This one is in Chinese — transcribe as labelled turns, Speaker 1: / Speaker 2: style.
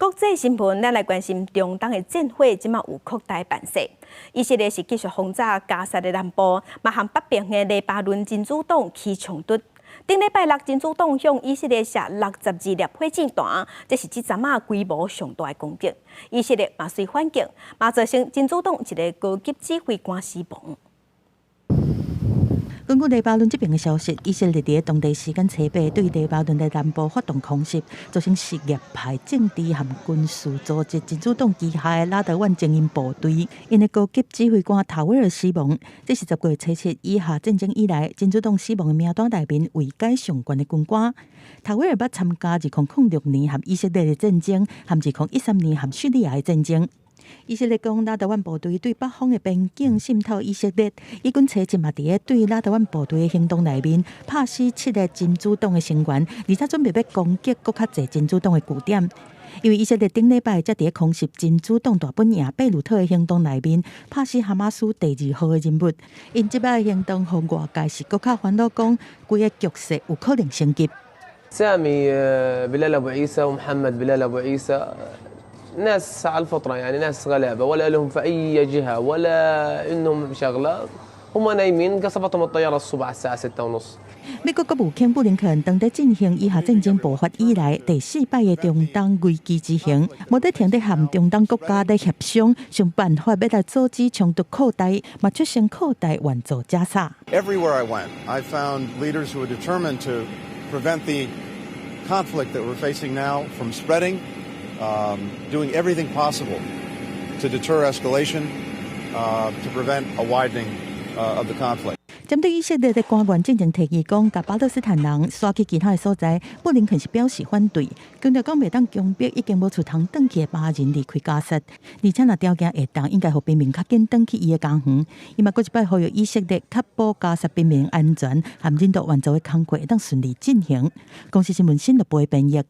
Speaker 1: 国际新闻，咱来关心中东的战火，即马有扩大版势。以色列是继续轰炸加沙的南部，嘛和北边的黎巴嫩真主党起冲突。顶礼拜六，真主党向以色列射62粒火箭弹，这是即阵啊规模上大的攻击。以色列嘛随反击，嘛造成真主党一个高级指挥官死亡。
Speaker 2: 根据黎巴嫩这边的消息，以色列伫当地时间初八对黎巴嫩的南部发动空袭，造成什叶派政治和军事组织真主党旗下的拉德万精英部队，因的高级指挥官塔维尔死亡。这是10月初7以下战争以来真主党死亡的名单内面位阶上悬的军官。塔维尔捌参加2006年和以色列的战争，和2013年和叙利亚的战争。以色列讲，拉德万部队对北方的边境渗透以色列，以军初7嘛伫咧对拉德万部队的行动内面，拍死7个真主党的成员，而且准备要攻击更较侪真主党的据点。因为以色列顶礼拜才伫咧空袭真主党大本营贝鲁特的行动内面，拍死哈马斯第2号的人物，因即摆的行动，互外界是更较烦恼，讲规个局势有可能升级。
Speaker 3: سامي بلال أبو عيسى ومحمد بلال أبو عيسى ناس على الفطرة يعني ناس غلابة ولا لهم في أي جهة ولا إنهم شغلة هم نايمين قصفتهم الطيارة الصبح الساعة 6:30.
Speaker 2: 美国国务卿布林肯当在进行以下战争爆发以来第4摆的中东危机之行，无得停在和中东国家来协商，想办法要来阻止冲突扩大，嘛出现扩大援助加沙。
Speaker 4: Everywhere I went, I found leaders who were determined to prevent the conflict that we're facing now from spreading, doing everything possible to deter escalation, to prevent a widening of the conflict.
Speaker 2: 针对以色列的官员正正提议讲，甲巴勒斯坦人刷去其他的所在，布林肯是表示反对，强调讲袂当强迫已经无出通转去的巴人离开加沙，而且若条件会当，应该互平民较紧转去伊的家园。伊嘛，搁一摆呼吁以色列确保加沙平民安全，和引导援助的工作会当顺利进行。公司新闻新闻部编译。